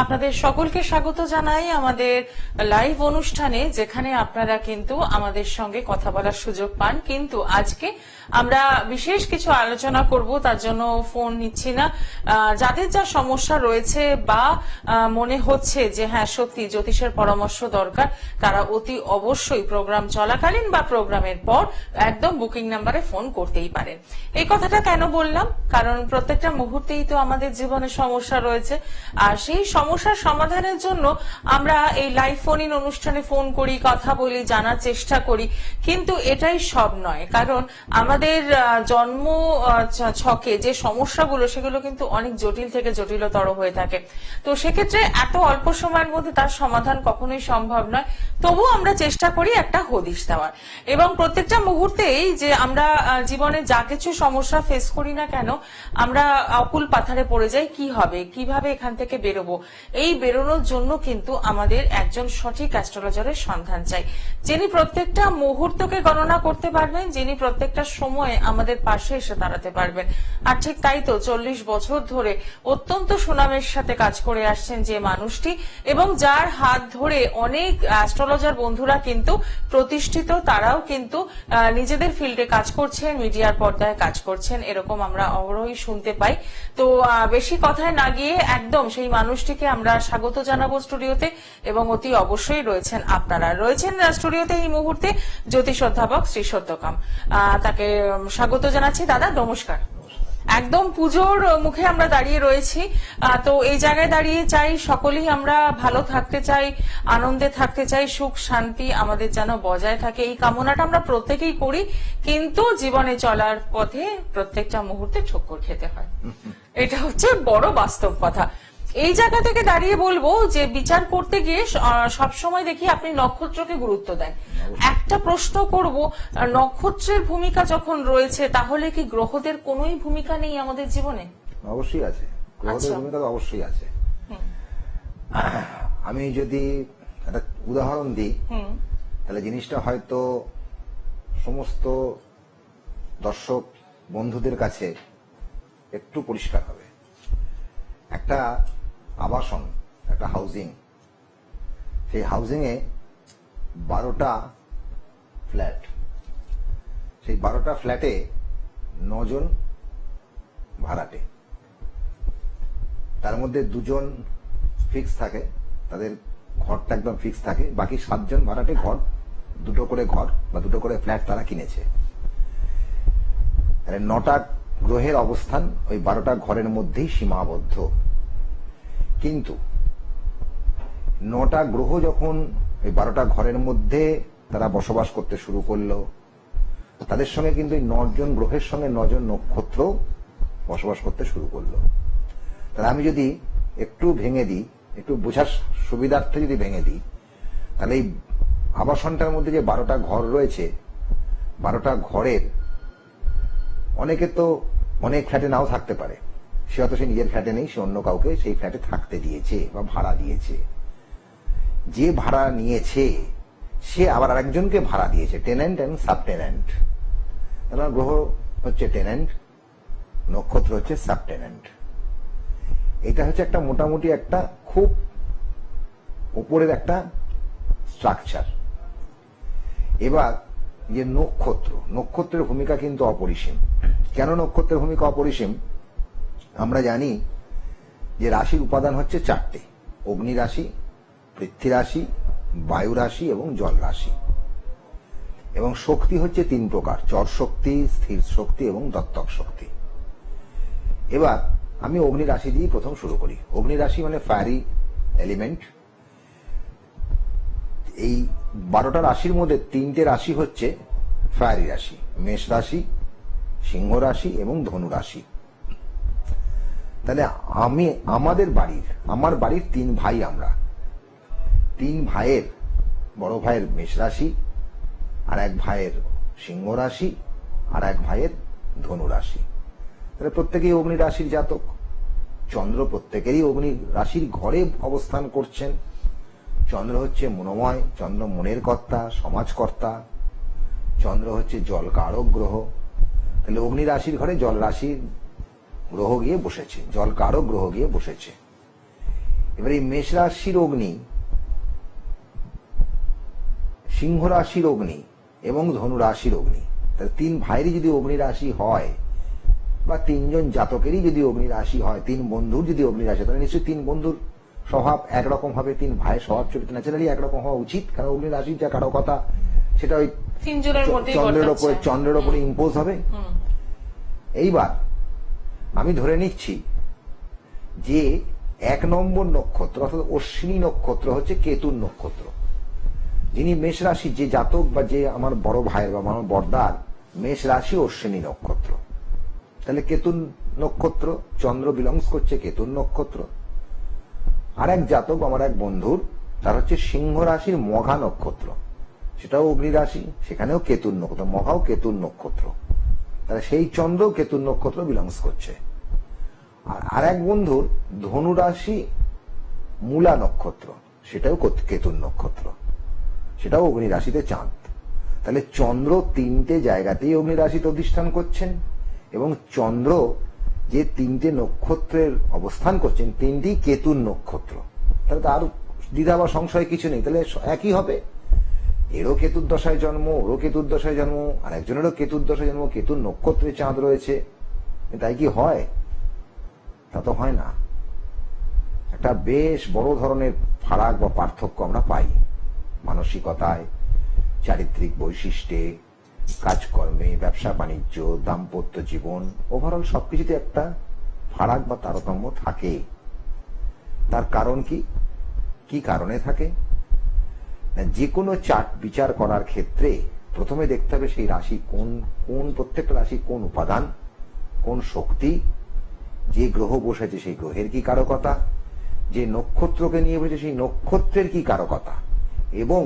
আপনাদের সকলকে স্বাগত জানাই আমাদের লাইভ অনুষ্ঠানে, যেখানে আপনারা কিন্তু আমাদের সঙ্গে কথা বলার সুযোগ পান। কিন্তু আজকে আমরা বিশেষ কিছু আলোচনা করব, তার জন্য ফোন নিচ্ছি না। যাদের যা সমস্যা রয়েছে বা মনে হচ্ছে যে হ্যাঁ সত্যি জ্যোতিষের পরামর্শ দরকার, তারা অতি অবশ্যই প্রোগ্রাম চলাকালীন বা প্রোগ্রামের পর একদম বুকিং নাম্বারে ফোন করতেই পারেন। এই কথাটা কেন বললাম? কারণ প্রত্যেকটা মুহূর্তেই তো আমাদের জীবনে সমস্যা রয়েছে, আর সেই সমস্যার সমাধানের জন্য আমরা এই লাইভ ফোন ইন অনুষ্ঠানে ফোন করি, কথা বলি, জানার চেষ্টা করি। কিন্তু এটাই সব নয়, কারণ আমাদের জন্ম ছকে যে সমস্যাগুলো, সেগুলো কিন্তু অনেক জটিল থেকে জটিলতর হয়ে থাকে। তো সেক্ষেত্রে এত অল্প সময়ের মধ্যে তার সমাধান কখনোই সম্ভব নয়। তবু আমরা চেষ্টা করি একটা হদিশ দেওয়ার, এবং প্রত্যেকটা মুহূর্তেই যে আমরা জীবনে যা কিছু সমস্যা ফেস করি না কেন, আমরা অকুল পাথারে পড়ে যাই। কি হবে, কিভাবে এখান থেকে বেরোবো? এই বেরোনোর জন্য কিন্তু আমাদের একজন সঠিক অ্যাস্ট্রোলজারের সন্ধান চাই, যিনি প্রত্যেকটা মুহূর্তকে গণনা করতে পারবেন, যিনি প্রত্যেকটা সময়ে আমাদের পাশে এসে দাঁড়াতে পারবেন। আর ঠিক তাই তো 40 বছর ধরে অত্যন্ত সুনামের সাথে কাজ করে আসছেন যে মানুষটি, এবং যার হাত ধরে অনেক অ্যাস্ট্রোলজার বন্ধুরা কিন্তু প্রতিষ্ঠিত, তারাও কিন্তু নিজেদের ফিল্ডে কাজ করছেন, মিডিয়ার পর্দায় কাজ করছেন, এরকম আমরা অহরহই শুনতে পাই। তো বেশি কথায় না গিয়ে একদম সেই মানুষটিকে আমরা স্বাগত জানাবো স্টুডিওতে, এবং অতি অবশ্যই রয়েছেন স্টুডিওতে এই মুহূর্তে জ্যোতিষ অধ্যাপক শ্রী সত্যকাম। তাকে স্বাগত জানাচ্ছি। দাদা নমস্কার। একদম পুজোর মুখে আমরা দাঁড়িয়ে রয়েছি, তো এই জায়গায় দাঁড়িয়ে চাই সকলেই আমরা ভালো থাকতে চাই, আনন্দে থাকতে চাই, সুখ শান্তি আমাদের যেন বজায় থাকে, এই কামনাটা আমরা প্রত্যেকেই করি। কিন্তু জীবনে চলার পথে প্রত্যেকটা মুহূর্তে ঠক্কর খেতে হয়, এটা হচ্ছে বড় বাস্তব কথা। এই জায়গা থেকে দাঁড়িয়ে বলবো যে বিচার করতে গিয়ে সবসময় দেখি আপনি নক্ষত্রকে গুরুত্ব দেন। একটা প্রশ্ন করব, নক্ষত্রের ভূমিকা যখন রয়েছে, তাহলে কি গ্রহদের কোনোই ভূমিকা নেই আমাদের জীবনে? অবশ্যই আছে, গ্রহদের ভূমিকা তো অবশ্যই আছে। আমি যদি একটা উদাহরণ দিই, তাহলে জিনিসটা হয়তো সমস্ত দর্শক বন্ধুদের কাছে একটু পরিষ্কার হবে। একটা আবাসন, একটা হাউজিং, সেই হাউজিং এ 12টা ফ্ল্যাট, সেই 12টা ফ্ল্যাটে 9 জন ভাড়াটে, তার মধ্যে 2 জন ফিক্স থাকে, তাদের ঘরটা একদম ফিক্স থাকে, বাকি 7 জন ভাড়াটে ঘর, 2টো করে ঘর বা 2টো করে ফ্ল্যাট তারা কিনেছে। 9টা গ্রহের অবস্থান ওই 12টা ঘরের মধ্যেই সীমাবদ্ধ। কিন্তু 9টা গ্রহ যখন এই 12টা ঘরের মধ্যে তারা বসবাস করতে শুরু করলো, তাদের সঙ্গে কিন্তু এই 9 জন গ্রহের সঙ্গে 9 জন নক্ষত্র বসবাস করতে শুরু করলো। তাহলে আমি যদি একটু ভেঙে দিই, একটু বোঝার সুবিধার্থে যদি ভেঙে দিই, তাহলে এই আবাসনটার মধ্যে যে 12টা ঘর রয়েছে, 12টা ঘরের অনেকে তো অনেক ফ্ল্যাটে নাও থাকতে পারে, সে হয়তো সে নিজের ফ্ল্যাটে নেই, সে অন্য কাউকে সেই ফ্ল্যাটে থাকতে দিয়েছে বা ভাড়া দিয়েছে। যে ভাড়া নিয়েছে সে আবার আরেকজনকে ভাড়া দিয়েছে, টেনেন্ট এন্ড সাবটেনেন্ট। তাহলে গ্রহ হচ্ছে টেনেন্ট, নক্ষত্র হচ্ছে সাবটেনেন্ট। এটা হচ্ছে একটা মোটামুটি একটা খুব উপরের একটা স্ট্রাকচার। এবার যে নক্ষত্রের ভূমিকা কিন্তু অপরিসীম। কেন নক্ষত্রের ভূমিকা অপরিসীম? আমরা জানি যে রাশির উপাদান হচ্ছে 4টে: অগ্নি রাশি, পৃথ্বী রাশি, বায়ু রাশি এবং জল রাশি। এবং শক্তি হচ্ছে 3 প্রকার: চর শক্তি, স্থির শক্তি এবং দত্তক শক্তি। এবার আমি অগ্নি রাশি দিয়ে প্রথম শুরু করি। অগ্নি রাশি মানে ফায়ারি এলিমেন্ট। এই 12টা রাশির মধ্যে 3টে রাশি হচ্ছে ফায়ারি রাশি: মেষ রাশি, সিংহ রাশি এবং ধনু রাশি। তাহলে আমার বাড়ির 3 ভাই, আমরা 3 ভাইয়ের, বড় ভাইয়ের মেষ রাশি, আর এক ভাইয়ের সিংহ রাশি, আর এক ভাইয়ের ধনু রাশি। তাহলে প্রত্যেকেই অগ্নি রাশির জাতক। চন্দ্র প্রত্যেকেরই অগ্নি রাশির ঘরে অবস্থান করছেন। চন্দ্র হচ্ছে মনোময়, চন্দ্র মনের কর্তা, সমাজকর্তা। চন্দ্র হচ্ছে জল কারক গ্রহ। তাহলে অগ্নি রাশির ঘরে জল রাশির গ্রহ গিয়ে বসেছে, জল কারক গ্রহ গিয়ে বসেছে। এবার এই মেষ রাশির অগ্নি, সিংহ রাশির অগ্নি এবং ধনু রাশির অগ্নি, তাহলে তিন ভাইয়েরই যদি অগ্নি রাশি হয় বা তিনজন জাতকেরই যদি অগ্নি রাশি হয়, তিন বন্ধুর যদি অগ্নি রাশি, তাহলে নিশ্চয়ই তিন বন্ধুর স্বভাব একরকম হবে, তিন ভাইয়ের স্বভাব চরিত্র ন্যাচারালি একরকম হওয়া উচিত। কারণ অগ্নি রাশির যা কারো কথা সেটা ওই তিনজনের মধ্যেই চন্দ্রের ওপরে ইম্পোজ হবে। এইবার আমি ধরে নিচ্ছি যে 1 নম্বর নক্ষত্র অর্থাৎ অশ্বিনী নক্ষত্র হচ্ছে কেতুর নক্ষত্র। যিনি মেষ রাশি, যে জাতক বা যে আমার বড় ভাইয়ের বা আমার বড়দার মেষ রাশি অশ্বিনী নক্ষত্র, তাহলে কেতুর নক্ষত্র, চন্দ্র বিলংস করছে কেতুর নক্ষত্র। আর এক জাতক আমার এক বন্ধুর, তার হচ্ছে সিংহ রাশির মঘা নক্ষত্র, সেটাও অগ্নি রাশি, সেখানেও কেতুর নক্ষত্র, মঘাও কেতুর নক্ষত্র, তাহলে সেই চন্দ্র কেতুর নক্ষত্র বিলংস করছে। আর এক বন্ধুর ধনু রাশি মূলা নক্ষত্র, সেটাও কেতুর নক্ষত্র, সেটাও অগ্নি রাশিতে চাঁদ। তাহলে চন্দ্র তিনটে জায়গাতেই অগ্নি রাশিতে অধিষ্ঠান করছেন এবং চন্দ্র যে তিনটে নক্ষত্রের অবস্থান করছেন তিনটি কেতুর নক্ষত্র। তাহলে তো আর দ্বিধা বা সংশয় কিছু নেই, তাহলে একই হবে। এরও কেতুর দশায় জন্ম, ওরও কেতুর দশায় জন্ম, আর একজনেরও কেতুর দশায় জন্ম, কেতুর নক্ষত্রে চাঁদ রয়েছে, তাই কি হয়? তা তো হয় না। একটা বেশ বড় ধরনের ফারাক বা পার্থক্য আমরা পাই মানসিকতায়, চারিত্রিক বৈশিষ্ট্যে, কাজকর্মে, ব্যবসা বাণিজ্য, দাম্পত্য জীবন, ওভারঅল সবকিছুতে একটা ফারাক বা তারতম্য থাকে। তার কারণ কি? কি কারণে থাকে? যে কোনো চার্ট বিচার করার ক্ষেত্রে প্রথমে দেখতে হবে সেই রাশি কোন প্রত্যেকটা রাশি কোন উপাদান, কোন শক্তি, যে গ্রহ বসেছে সেই গ্রহের কি কারকতা, যে নক্ষত্রকে নিয়ে বসেছে সেই নক্ষত্রের কি কারকতা, এবং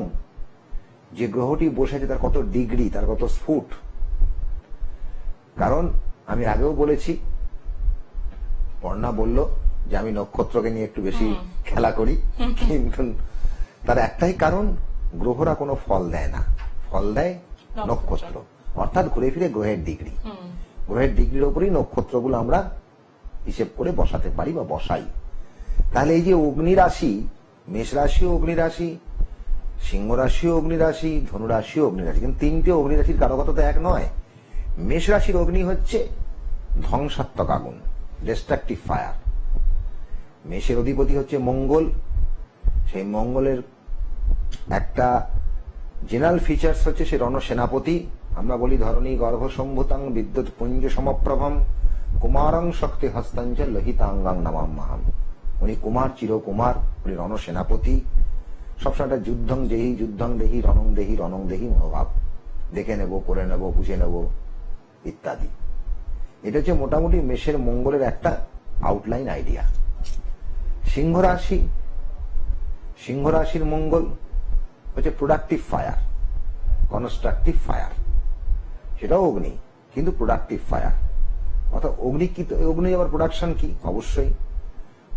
যে গ্রহটি বসেছে তার কত ডিগ্রি, তার কত ফুট। কারণ আমি আগেও বলেছি, পর্ণা বলল যে আমি নক্ষত্রকে নিয়ে একটু বেশি খেলা করি, কিন্তু তার একটাই কারণ, গ্রহরা কোনো ফল দেয় না, ফল দেয় নক্ষত্র, অর্থাৎ ঘুরে ফিরে গ্রহের ডিগ্রি। গ্রহের ডিগ্রির উপরই নক্ষত্রগুলো আমরা হিসেব করে বসাতে পারি বা বসাই। তাহলে এই যে অগ্নি রাশি, মেষ রাশিও অগ্নি রাশি, সিংহ রাশিও অগ্নি রাশি, ধনু রাশিও অগ্নি রাশি, কিন্তু তিনটে অগ্নি রাশির কারকতা তো এক নয়। মেষ রাশির অগ্নি হচ্ছে ধ্বংসাত্মক আগুন, ডিস্ট্রাকটিভ ফায়ার। মেষের অধিপতি হচ্ছে মঙ্গল, সেই মঙ্গলের একটা জেনারেল ফিচার্স হচ্ছে সে রণসেনাপতি। আমরা বলি ধরণী গর্ভ সম্ভুতাং বিদ্যুৎ পুঞ্জ সমপ্রভম কুমারং শক্তি হস্তাঞ্চ লোহিতাঙ্গাং নামাম্যহম। উনি কুমার, চিরকুমার, উনি রণসেনাপতি। সবসময় একটা যুদ্ধং দেহি রণং দেহি মনোভাব, দেখে নেব, করে নেব, বুঝে নেব ইত্যাদি। এটা হচ্ছে মোটামুটি মেষের মঙ্গলের একটা আউটলাইন আইডিয়া। সিংহ রাশির মঙ্গল হচ্ছে প্রোডাক্টিভ ফায়ার, কনস্ট্রাকটিভ ফায়ার, সেটাও অগ্নি কিন্তু প্রোডাক্টিভ ফায়ার। অর্থাৎ অগ্নি আবার প্রোডাকশন কি? অবশ্যই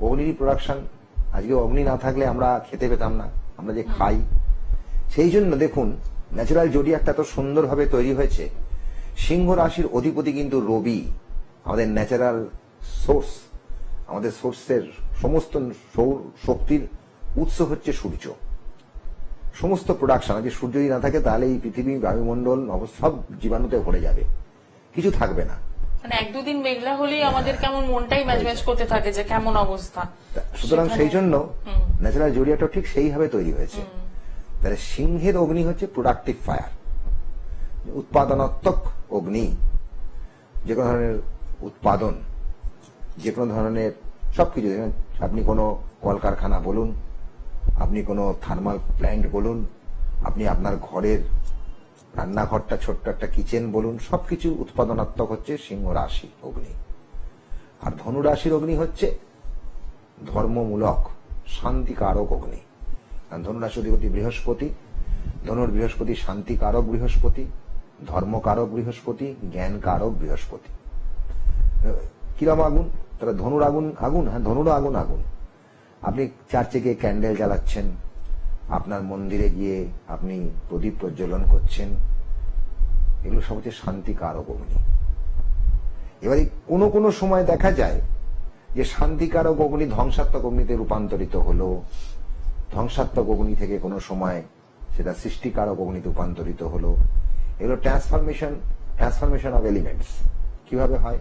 অগ্নিরই প্রোডাকশন। আজকে অগ্নি না থাকলে আমরা খেতে পেতাম না, আমরা যে খাই। সেই জন্য দেখুন ন্যাচারাল জোডিয়াকটা এত সুন্দরভাবে তৈরি হয়েছে। সিংহ রাশির অধিপতি কিন্তু রবি, আমাদের ন্যাচারাল সোর্স, আমাদের সোর্সের সমস্ত সৌর শক্তির উৎস হচ্ছে সূর্য। সমস্ত প্রোডাকশন, আজকে সূর্য যদি না থাকে তাহলে এই পৃথিবী, বায়ুমণ্ডল সব জীবাণুতে ভরে যাবে, কিছু থাকবে না। মানে এক দুদিন মেঘলা হলেই আমাদের কেমন মনটাই ম্যাচ করতে থাকে যে কেমন অবস্থা। সুতরাং সেই জন্য ন্যাচারাল জোডিয়াকটা ঠিক সেইভাবে তৈরি হয়েছে। তাহলে সিংহের অগ্নি হচ্ছে প্রোডাক্টিভ ফায়ার, উৎপাদনাত্মক অগ্নি। যে কোনো ধরনের উৎপাদন, যে কোনো ধরনের সবকিছু, আপনি কোনো কলকারখানা বলুন, আপনি কোনো থার্মাল প্ল্যান্ট বলুন, আপনি আপনার ঘরের রান্নাঘরটা ছোট্ট একটা কিচেন বলুন, সবকিছু উৎপাদনাত্মক হচ্ছে সিংহ রাশি অগ্নি। আর ধনু রাশির অগ্নি হচ্ছে ধর্মমূলক, শান্তিকারক অগ্নি। ধনু রাশির অধিপতি বৃহস্পতি, ধনুর বৃহস্পতি শান্তিকারক বৃহস্পতি, ধর্মকারক বৃহস্পতি, জ্ঞানকারক বৃহস্পতি। কিরম আগুন? তাহলে ধনুর আগুন, হ্যাঁ ধনুর আগুন। আপনি চার্চে গিয়ে ক্যান্ডেল জ্বালাচ্ছেন, আপনার মন্দিরে গিয়ে আপনি প্রদীপ প্রজ্বলন করছেন, এগুলো সব হচ্ছে শান্তিকারক অগ্নি। এবারে কোনো সময় দেখা যায় যে শান্তিকারক অগ্নি ধ্বংসাত্মক অগ্নিতে রূপান্তরিত হলো, ধ্বংসাত্মক অগ্নি থেকে কোনো সময় সেটা সৃষ্টিকারক অগ্নিতে রূপান্তরিত হলো। এগুলো ট্রান্সফরমেশন অফ এলিমেন্টস কিভাবে হয়?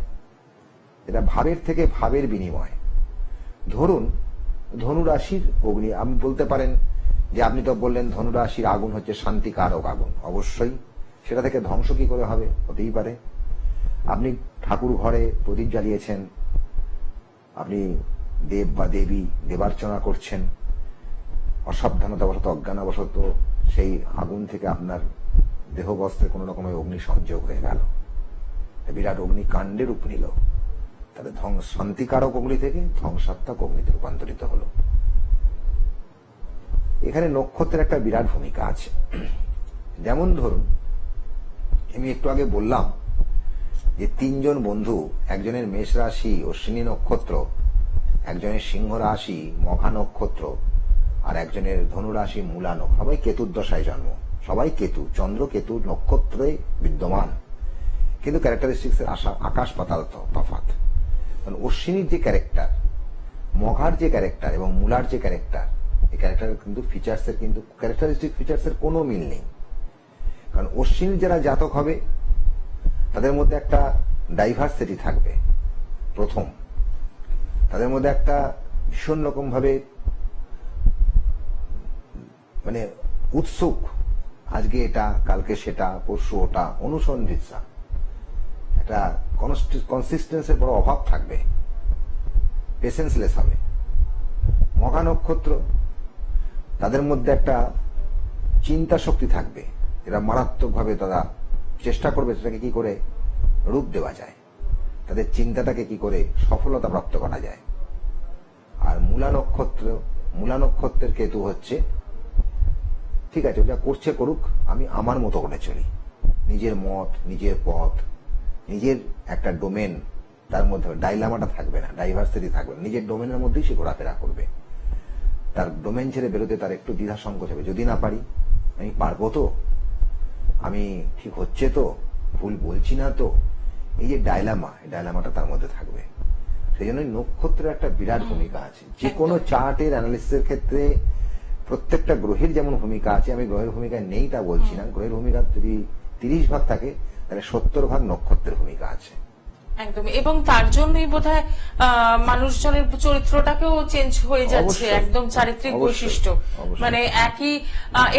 এটা ভাবের থেকে ভাবের বিনিময়। ধরুন ধনুরাশির অগ্নি, আপনি বলতে পারেন যে আপনি তো বললেন ধনুরাশির আগুন হচ্ছে শান্তিকারক আগুন, অবশ্যই সেটা থেকে ধ্বংস কি করে হবে? হতেই পারে। আপনি ঠাকুর ঘরে প্রদীপ জ্বালিয়েছেন, আপনি দেব বা দেবী দেবার্চনা করছেন, অসাবধানতাবশত অজ্ঞানবশত সেই আগুন থেকে আপনার দেহবস্ত্রে কোন রকমের অগ্নি সংযোগ হয়ে গেল, বিরাট অগ্নিকাণ্ডে রূপ নিল, তাহলে শান্তিকারক অগ্নি থেকে ধ্বংসাত্মক অগ্নিতে রূপান্তরিত হলো। এখানে নক্ষত্রের একটা বিরাট ভূমিকা আছে। যেমন ধরুন আমি একটু আগে বললাম যে তিনজন বন্ধু, একজনের মেষ রাশি অশ্বিনী নক্ষত্র, একজনের সিংহ রাশি মঘা নক্ষত্র, আর একজনের ধনু রাশি মূলা নক্ষত্র, সবাই কেতুর দশায় জন্ম, সবাই কেতু, চন্দ্র কেতু নক্ষত্রে বিদ্যমান, কিন্তু ক্যারেক্টারিস্টিক্স এর আকাশ পাতাল তফাৎ। অশ্বিনীর যে ক্যারেক্টার, মঘার যে ক্যারেক্টার এবং মূলার যে ক্যারেক্টার, এই ক্যারেক্টারের কিন্তু ফিচার্সের কিন্তু ক্যারেক্টারিস্টিক ফিচার্সের কোনো মিল নেই। কারণ অশ্বিনীর যারা জাতক হবে তাদের মধ্যে একটা ডাইভার্সিটি থাকবে, প্রথম তাদের মধ্যে একটা ভীষণ রকম ভাবে মানে উৎসুক, আজকে এটা কালকে সেটা পরশু ওটা, অনুসন্ধিৎসা, একটা কনসিস্টেন্সির বড় অভাব থাকবে, পেশেন্সলেস হবে। মঘা নক্ষত্র তাদের মধ্যে একটা চিন্তা শক্তি থাকবে, এরা মারাত্মকভাবে তারা চেষ্টা করবে সেটাকে কি করে রূপ দেওয়া যায়, তাদের চিন্তাটাকে কি করে সফলতা প্রাপ্ত করা যায়। আর মূলা নক্ষত্রের কেতু হচ্ছে ঠিক আছে যা করছে করুক, আমি আমার মতো করে চলি, নিজের মত নিজের পথ নিজের একটা ডোমেন, তার মধ্যে ডাইলামাটা থাকবে না, ডাইভার্সিটি থাকবে না, নিজের ডোমেনের মধ্যেই সে ঘোরাফেরা করবে। তার ডোমেন ছেড়ে বেরোতে তার একটু দ্বিধা সংকোচ হবে, যদি না পারি, আমি পারবো তো, আমি ঠিক হচ্ছে তো, ভুল বলছি না তো, এই যে ডাইলামাটা তার মধ্যে থাকবে। সেই জন্য নক্ষত্রের একটা বিরাট ভূমিকা আছে। যে কোনো চার্টের অ্যানালিসিসের ক্ষেত্রে প্রত্যেকটা গ্রহের যেমন ভূমিকা আছে, আমি গ্রহের ভূমিকা নেই তা বলছি না, গ্রহের ভূমিকা যদি 30 ভাগ থাকে তাহলে 70 ভাগ নক্ষত্রের ভূমিকা আছে। একদম, এবং তার জন্যই বোধহয় মানুষজনের চরিত্রটাকেও চেঞ্জ হয়ে যাচ্ছে, একদম চারিত্রিক বৈশিষ্ট্য। মানে একই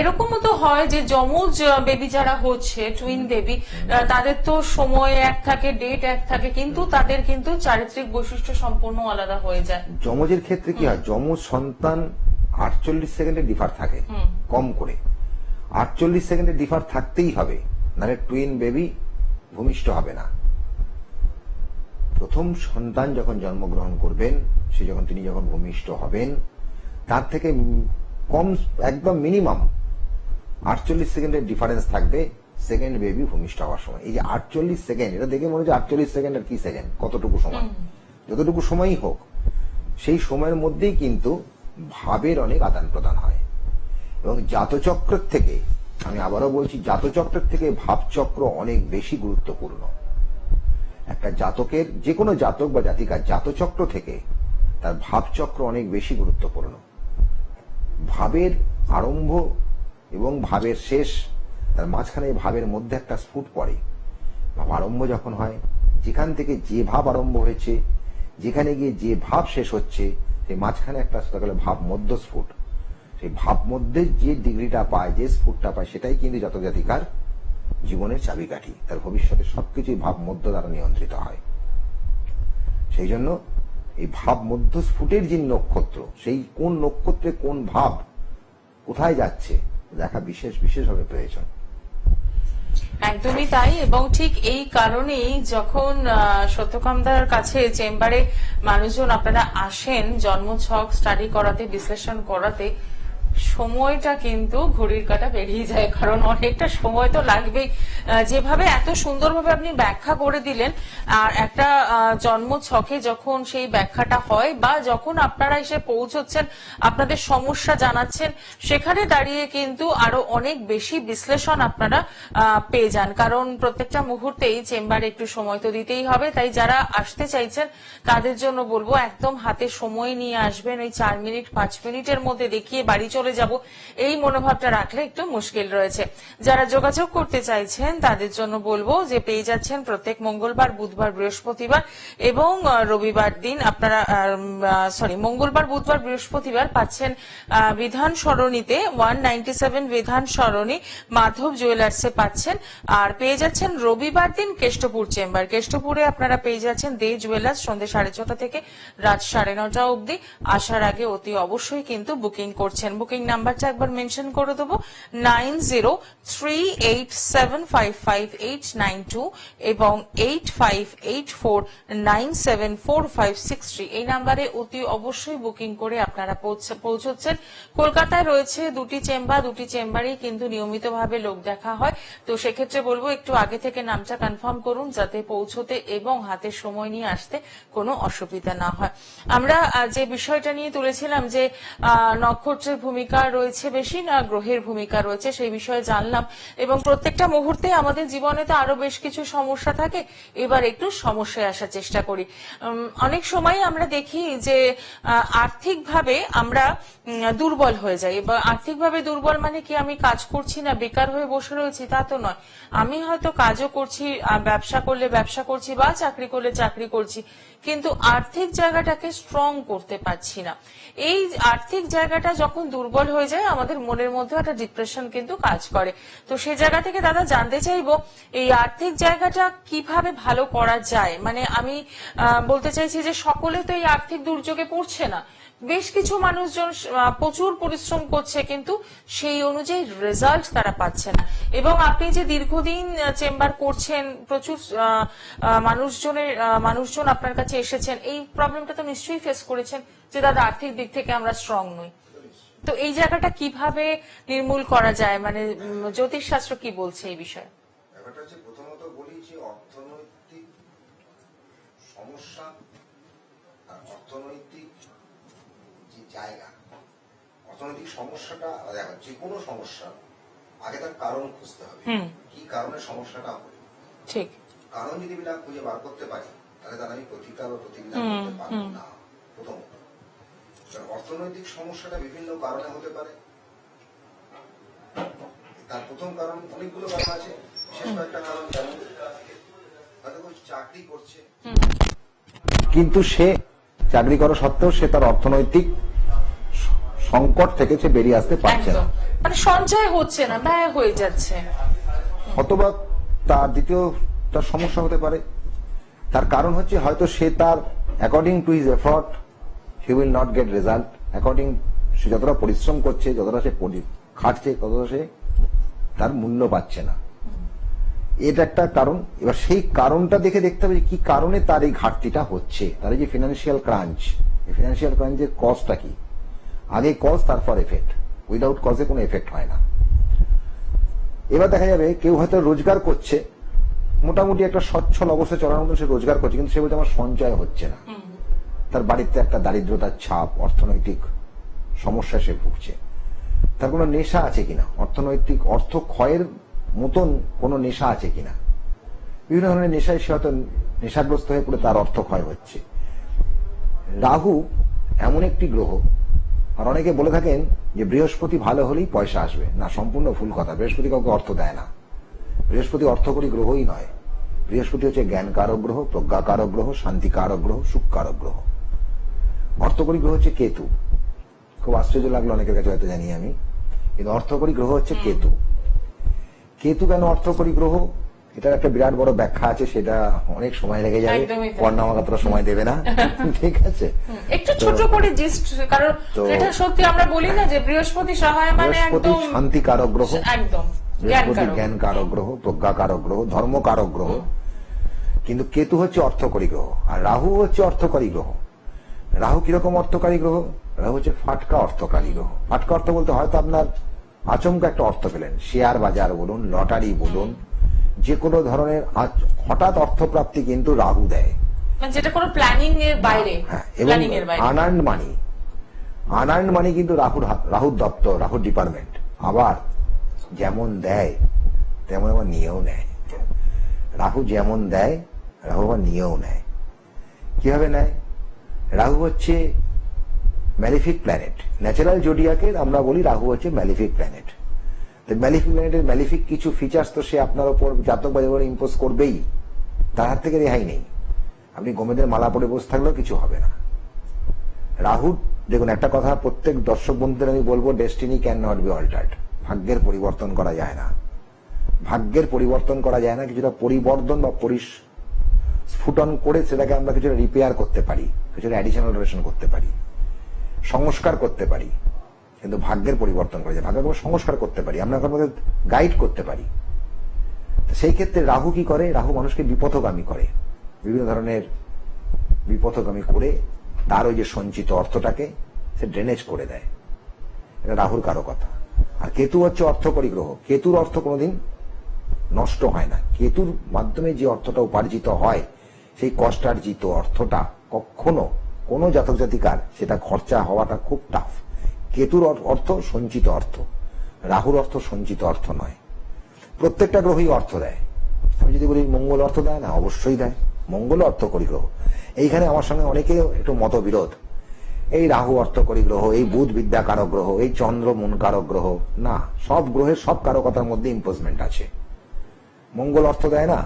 এরকমও তো হয় যে যমজ বেবি যারা হচ্ছে, টুইন বেবি, তাদের তো সময় এক থাকে, ডেট এক থাকে, কিন্তু তাদের কিন্তু চারিত্রিক বৈশিষ্ট্য সম্পূর্ণ আলাদা হয়ে যায়। যমজের ক্ষেত্রে কি হয়, যমজ সন্তান 48 সেকেন্ডে ডিফার থাকে, কম করে 48 সেকেন্ডে ডিফার থাকতেই হবে, নাহলে টুইন বেবি ভূমিষ্ঠ হবে না। প্রথম সন্তান যখন জন্মগ্রহণ করবেন, তিনি যখন ভূমিষ্ঠ হবেন, তার থেকে কম, একদম মিনিমাম 48 সেকেন্ডের ডিফারেন্স থাকবে সেকেন্ড বেবি ভূমিষ্ঠ হওয়ার সময়। এই যে 48 সেকেন্ড, এটা দেখে মনে হচ্ছে 48 সেকেন্ড আর কি সেকেন্ড, কতটুকু সময়, যতটুকু সময়ই হোক, সেই সময়ের মধ্যেই কিন্তু ভাবের অনেক আদান প্রদান হয়। এবং জাতচক্রের থেকে, আমি আবারও বলছি, জাতচক্রের থেকে ভাবচক্র অনেক বেশি গুরুত্বপূর্ণ। একটা জাতকের, যে কোনো জাতক বা জাতিকার জাতচক্র থেকে তার ভাবচক্র অনেক বেশি গুরুত্বপূর্ণ। ভাবের আরম্ভ এবং ভাবের শেষ, তার মাঝখানে ভাবের মধ্যে একটা স্ফুট পড়ে। ভাব আরম্ভ যখন হয়, যেখান থেকে যে ভাব আরম্ভ হয়েছে, যেখানে গিয়ে যে ভাব শেষ হচ্ছে, সেই মাঝখানে একটা ভাব মধ্য স্ফুট। সেই ভাব মধ্যে যে ডিগ্রিটা পায়, যে স্ফুটটা পায়, সেটাই কিন্তু জাতক জাতিকার জীবনের চাবিকাঠি। তার ভবিষ্যতে সবকিছুই ভাব মধ্য দ্বারা নিয়ন্ত্রিত হয়। সেই জন্য এই ভাব মধ্য স্ফুটের যে নক্ষত্র, সেই কোন নক্ষত্রে কোন ভাব কোথায় যাচ্ছে দেখা বিশেষভাবে প্রয়োজন। একদমই তাই। এবং ঠিক এই কারণেই যখন সত্যকামদার কাছে চেম্বারে মানুষজন আপনারা আসেন জন্মছক স্টাডি করাতে, বিশ্লেষণ করাতে, সময়টা কিন্তু ঘড়ির কাঁটা পেরিয়ে যায়, কারণ অনেকটা সময় তো লাগবেই। যেভাবে এত সুন্দরভাবে আপনি ব্যাখ্যা করে দিলেন, আর একটা জন্ম ছকে যখন সেই ব্যাখ্যাটা হয় বা যখন আপনারা এসে পৌঁছচ্ছেন, আপনাদের সমস্যা জানাচ্ছেন, সেখানে দাঁড়িয়ে কিন্তু আরো অনেক বেশি বিশ্লেষণ আপনারা পেয়ে যান। কারণ প্রত্যেকটা মুহূর্তেই চেম্বারে একটু সময় তো দিতেই হবে। তাই যারা আসতে চাইছেন তাদের জন্য বলবো একদম হাতে সময় নিয়ে আসবেন। ওই 4 মিনিট 5 মিনিটের মধ্যে দেখিয়ে বাড়ি চলে যাব, এই মনোভাবটা রাখলে একটু মুশকিল রয়েছে। যারা যোগাযোগ করতে চাইছেন তাদের জন্য বলবো যে পেয়ে যাচ্ছেন প্রত্যেক মঙ্গলবার, বুধবার, বৃহস্পতিবার এবং রবিবার দিন আপনারা মঙ্গলবার, বুধবার, বৃহস্পতিবার পাচ্ছেন বিধান সরণিতে 197 বিধান সরণি মাধব জুয়েলার্সে পাচ্ছেন। আর পেয়ে যাচ্ছেন রবিবার দিন কেষ্টপুর চেম্বার, কেষ্টপুরে আপনারা পেয়ে যাচ্ছেন দে জুয়েলার্স সন্ধ্যে 6:30 থেকে রাত 9:30 অবধি। আসার আগে অতি অবশ্যই কিন্তু বুকিং করছেন। বুকিং নাম্বারটা একবার মেনশন করে দেবো, 9038755892 এবং 8584974563। এই নাম্বারে অতি অবশ্যই বুকিং করে আপনারা পৌঁছচ্ছেন। কলকাতায় রয়েছে 2টি চেম্বার, 2টি চেম্বারেই কিন্তু নিয়মিতভাবে লোক দেখা হয়। তো সেক্ষেত্রে বলবো একটু আগে থেকে নামটা কনফার্ম করুন, যাতে পৌঁছতে এবং হাতে সময় নিয়ে আসতে কোনো অসুবিধা না হয়। আমরা যে বিষয়টা নিয়ে তুলেছিলাম যে নক্ষত্রের ভূমিকা রয়েছে বেশি না গ্রহের ভূমিকা রয়েছে, সেই বিষয়ে জানলাম। এবং প্রত্যেকটা মুহূর্তে আমাদের জীবনে তো আরো বেশ কিছু সমস্যা থাকে। এবার একটু সমস্যায় আসার চেষ্টা করি। অনেক সময় আমরা দেখি যে আর্থিকভাবে আমরা দুর্বল হয়ে যাই। এবার আর্থিকভাবে দুর্বল মানে কি আমি কাজ করছি না, বেকার হয়ে বসে রয়েছি তা তো নয়। আমি হয়তো কাজও করছি, ব্যবসা করলে ব্যবসা করছি বা চাকরি করলে চাকরি করছি, কিন্তু আর্থিক জায়গাটাকে স্ট্রং করতে পারছি না। এই আর্থিক জায়গাটা যখন দুর্বল হয়ে যায় আমাদের মনের মধ্যে একটা ডিপ্রেশন কিন্তু কাজ করে। তো সেই জায়গা থেকে দাদা জানতে চাইবো এই আর্থিক জায়গাটা কিভাবে ভালো করা যায়। মানে আমি বলতে চাইছি যে সকলে তো এই আর্থিক দুর্যোগে পড়ছে না, বেশ কিছু মানুষজন প্রচুর পরিশ্রম করছে কিন্তু সেই অনুযায়ী রেজাল্ট তারা পাচ্ছে না। এবং আপনি যে দীর্ঘদিন চেম্বার করছেন, প্রচুর মানুষজন আপনার কাছে এসেছেন, এই প্রবলেমটা তো নিশ্চয়ই ফেস করেছেন যে দাদা আর্থিক দিক থেকে আমরা স্ট্রং নই। তো এই জায়গাটা কিভাবে নির্মূল করা যায়, মানে জ্যোতিষ শাস্ত্র কি বলছে এই বিষয়ে? ব্যাপারটা হচ্ছে প্রথমত বলি যে অর্থনৈতিক সমস্যা আর অর্থনৈতিক যে জায়গা, অর্থনৈতিক সমস্যাটা দেখো, যে কোনো সমস্যা আগে তার কারণ খুঁজতে হবে, কি কারণে সমস্যাটা হলো। ঠিক, কারণ যদি না খুঁজে বার করতে পারি তাহলে তার আমি প্রতিকার বা প্রতিবিধান করতে পারবো না। প্রথমত অর্থনৈতিক সমস্যাটা বিভিন্ন কারণে হতে পারে। তার প্রথম কারণ, অনেকগুলো কারণ আছে, বিশেষ কয়েকটা কারণ, যেমন হয়তো চাকরি করছে কিন্তু সে চাকরি করা সত্ত্বেও সে তার অর্থনৈতিক সংকট থেকে সে বেরিয়ে আসতে পারছে না, মানে সঞ্চয় হচ্ছে না, ব্যয় হয়ে যাচ্ছে। অথবা তার দ্বিতীয় তার সমস্যা হতে পারে, তার কারণ হচ্ছে হয়তো সে তার according to his effort he will not get result. According সে যতটা পরিশ্রম করছে, যতটা সে খাটছে, ততটা সে তার মূল্য পাচ্ছে না। এটা একটা কারণ। এবার সেই কারণটা দেখে দেখতে হবে কি কারণে তার এই ঘাটতিটা হচ্ছে, তার এই যে ফিনান্সিয়াল ক্রাঞ্চ, এই ফিনান্সিয়াল ক্রাঞ্চের কজটা কি। আগে কজ, তারপর এফেক্ট। উইদাউট কজে কোনো এফেক্ট হয় না। এবার দেখা যাবে কেউ হয়তো রোজগার করছে, মোটামুটি একটা সচ্ছল অবস্থায় চলার মতো সে রোজগার করছে, কিন্তু সে বলছে আমার সঞ্চয় হচ্ছে না। তার বাড়িতে একটা দারিদ্রতার ছাপ, অর্থনৈতিক সমস্যা সে ভুগছে। তার কোনো নেশা আছে কিনা, অর্থনৈতিক অর্থ ক্ষয়ের মতন কোনো নেশা আছে কিনা। বিভিন্ন ধরনের নেশায় সে হয়তো নেশাগ্রস্ত হয়ে পড়ে তার অর্থ ক্ষয় হচ্ছে। রাহু এমন একটি গ্রহ, আর অনেকে বলে থাকেন যে বৃহস্পতি ভালো হলেই পয়সা আসবে, না, সম্পূর্ণ ভুল কথা। বৃহস্পতি কাউকে অর্থ দেয় না। বৃহস্পতি অর্থকরী গ্রহই নয়। বৃহস্পতি হচ্ছে জ্ঞানকারক গ্রহ, প্রজ্ঞাকারক গ্রহ, শান্তিকারক গ্রহ, সুখকারক গ্রহ। অর্থকরী গ্রহ হচ্ছে কেতু। খুব আশ্চর্য লাগলো অনেকের কাছে হয়তো জানি আমি, কিন্তু অর্থকরী গ্রহ হচ্ছে কেতু। কেতু কেন অর্থকরী গ্রহ, এটার একটা বিরাট বড় ব্যাখ্যা আছে, সেটা অনেক সময় লেগে যাবে, কর্ণামাত্রা সময় দেবে না। ঠিক আছে, একটু ছোট করে জিস্ট, কারণ এটা সত্যি আমরা বলি না যে বৃহস্পতি সহায় মানে একদম শান্তিকারক গ্রহ, একদম বৃহস্পতি জ্ঞানকারক গ্রহ, প্রজ্ঞাকারক গ্রহ, ধর্মকারক গ্রহ। কিন্তু কেতু হচ্ছে অর্থকরী গ্রহ, আর রাহু হচ্ছে অর্থকরী গ্রহ। রাহু কিরকম অর্থকারী গ্রহ, রাহু হচ্ছে ফাটকা অর্থকারী গ্রহ। ফাটকা অর্থ বলতে হয়তো আপনার আচমকা একটা অর্থ পেলেন, শেয়ার বাজার বলুন, লটারি বলুন, যে কোনো ধরনের হঠাৎ অর্থপ্রাপ্তি কিন্তু রাহু দেয়। মানে যেটা কোনো প্ল্যানিং এর বাইরে, হ্যাঁ, এবং প্ল্যানিং এর বাইরে। আনার্ন মানি কিন্তু রাহুর দপ্তর, রাহুর ডিপার্টমেন্ট। আবার যেমন দেয় তেমন আবার নিয়েও নেয়। রাহু যেমন দেয় রাহু আবার নিয়েও নেয়। কিভাবে নেয়? রাহু হচ্ছে ম্যালিফিক প্ল্যানেট। ন্যাচারাল জোডিয়াকে আমরা বলি রাহু হচ্ছে ম্যালিফিক প্ল্যানেট। ম্যালিফিক প্ল্যানেটের ম্যালিফিক কিছু ফিচার্স তো সে আপনার উপর জাতক বা জীবনে ইম্পোজ করবেই, তার হাত থেকে রেহাই নেই। আপনি গোমেদের মালা পরে বসে থাকলেও কিছু হবে না। রাহু, দেখুন একটা কথা প্রত্যেক দর্শক বন্ধুদের আমি বলবো, destiny can not be altered. ভাগ্যের পরিবর্তন করা যায় না। ভাগ্যের পরিবর্তন করা যায় না। কিছুটা পরিবর্তন বা পরিস্ফুটন করে সেটাকে আমরা কিছুটা রিপেয়ার করতে পারি, কিছুটা অ্যাডিশনাল রেশন করতে পারি, সংস্কার করতে পারি, কিন্তু ভাগ্যের পরিবর্তন করা যায়। ভাগ্যকে সংস্কার করতে পারি, আমরা আপনাদের গাইড করতে পারি। সেই ক্ষেত্রে রাহু কি করে? রাহু মানুষকে বিপথগামী করে, বিভিন্ন ধরনের বিপথগামী করে তার ওই যে সঞ্চিত অর্থটাকে সে ড্রেনেজ করে দেয়। এটা রাহুর কারো কথা। আর কেতু হচ্ছে অর্থকরী গ্রহ। কেতুর অর্থ কোনোদিন নষ্ট হয় না। কেতুর মাধ্যমে যে অর্থটা উপার্জিত হয়, সেই কষ্টার্জিত অর্থটা কখনো কোনো জাতক জাতিকার সেটা খরচা হওয়াটা খুব টাফ। কেতুর অর্থ সঞ্চিত অর্থ, রাহুর অর্থ সঞ্চিত অর্থ নয়। প্রত্যেকটা গ্রহই অর্থ দেয়। আমি যদি বলি মঙ্গল অর্থ দেয় না, অবশ্যই দেয়। মঙ্গল অর্থকরী গ্রহ। এইখানে আমার সঙ্গে অনেকে একটু মতবিরোধ, এই রাহু অর্থকরী গ্রহ, এই বুধ বিদ্যাকারক গ্রহ, এই চন্দ্র মন কারক গ্রহ। না, সব গ্রহের সব কারকতার মধ্যে ইম্পোজমেন্ট আছে। মঙ্গল অর্থ দেয় না।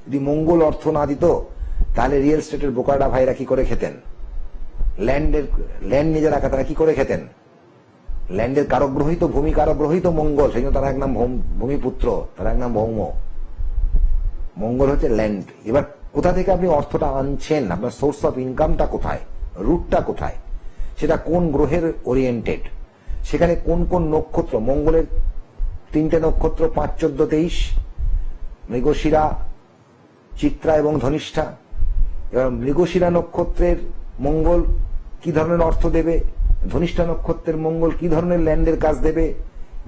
যদি মঙ্গল অর্থ না দিত তাহলে রিয়েল স্টেটের বোকারডা ভাইরা কি করে খেতেন? ল্যান্ড নিজে রাখা তারা কি করে খেতেন? ল্যান্ডের কারক গ্রহই তো, ভূমি কারক গ্রহই তো মঙ্গল। সেই জন্য তারা এক নাম ভূমিপুত্র, তারা এক নাম ভৌম। মঙ্গল হচ্ছে ল্যান্ড। এবার কোথা থেকে আপনি অর্থটা আনছেন, আপনার সোর্স অফ ইনকামটা কোথায়, রুটটা কোথায়, সেটা কোন গ্রহের ওরিয়েন্টেড, সেখানে কোন কোন নক্ষত্র। মঙ্গলের 3টে নক্ষত্র 5, 14, 23, মৃগশিরা, চিত্রা এবং ধনিষ্ঠা। এবার মৃগশিরা নক্ষত্রের মঙ্গল কি ধরনের অর্থ দেবে, ধনিষ্ঠা নক্ষত্রের মঙ্গল কি ধরনের ল্যান্ডের কাজ দেবে,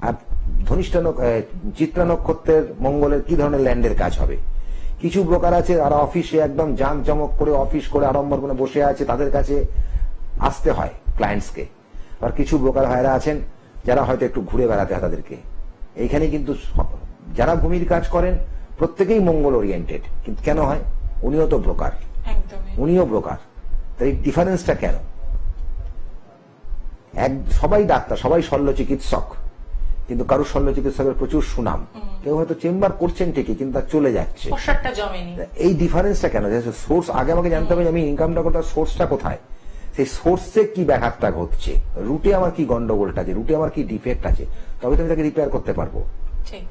আর চিত্রা নক্ষত্রের মঙ্গলের কি ধরনের ল্যান্ডের কাজ হবে। কিছু ব্রোকার আছে আর অফিসে একদম জাঁকজমক করে অফিস করে আড়ম্বর করে বসে আছে, তাদের কাছে আসতে হয় ক্লায়েন্টসকে। আর কিছু ব্রোকার ভাইরা আছেন যারা হয়তো একটু ঘুরে বেড়াতে হয় তাদেরকে। এইখানে কিন্তু যারা ভূমির কাজ করেন প্রত্যেকেই মঙ্গল ওরিয়েন্টেড। কিন্তু কেন হয়? উনিও তো ব্রোকার, উনিও ব্রোকার। তাই ডিফারেন্সটা কেন? সবাই ডাক্তার, সবাই শল্য চিকিৎসক, কিন্তু কারো শল্য চিকিৎসকের প্রচুর সুনাম। কেউ হয়তো চেম্বার করছেন ঠিকই, কিন্তু তার চলে যাচ্ছে। এই ডিফারেন্সটা কেন? সোর্স আগে আমাকে জানতে হবে আমি ইনকামটা করতে, সোর্সটা কোথায়, সেই সোর্সে কি ব্যাঘাতটা ঘটছে, রুটে আমার কি গন্ডগোলটা আছে, রুটে আমার কি ডিফেক্ট আছে, তবে তুমি তাকে রিপেয়ার করতে পারবো। ঠিক,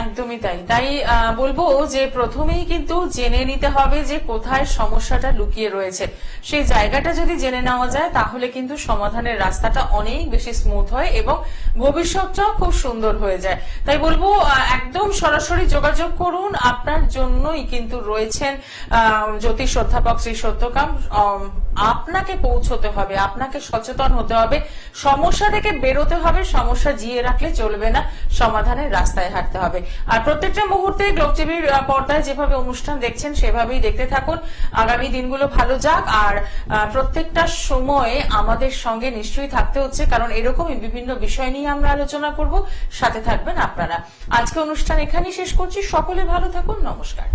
একদমই তাই। তাই বলবো যে প্রথমেই কিন্তু জেনে নিতে হবে যে কোথায় সমস্যাটা লুকিয়ে রয়েছে। সেই জায়গাটা যদি জেনে নেওয়া যায় তাহলে কিন্তু সমাধানের রাস্তাটা অনেক বেশি স্মুথ হয় এবং ভবিষ্যৎটাও খুব সুন্দর হয়ে যায়। তাই বলবো একদম সরাসরি যোগাযোগ করুন। আপনার জন্যই কিন্তু রয়েছেন জ্যোতিষ অধ্যাপক শ্রী সত্যকাম। আপনাকে পৌঁছতে হবে, আপনাকে সচেতন হতে হবে, সমস্যা থেকে বেরোতে হবে। সমস্যা জিয়ে রাখলে চলবে না, সমাধানের রাস্তায় হাঁটতে হবে। আর প্রত্যেকটা মুহূর্তে গ্লোব টিভির পর্দায় যেভাবে অনুষ্ঠান দেখছেন সেভাবেই দেখতে থাকুন। আগামী দিনগুলো ভালো যাক। আর প্রত্যেকটা সময়ে আমাদের সঙ্গে নিশ্চয়ই থাকতে হচ্ছে, কারণ এরকমই বিভিন্ন বিষয় নিয়ে আমরা আলোচনা করব। সাথে থাকবেন আপনারা। আজকে অনুষ্ঠান এখানেই শেষ করছি। সকলে ভালো থাকুন। নমস্কার।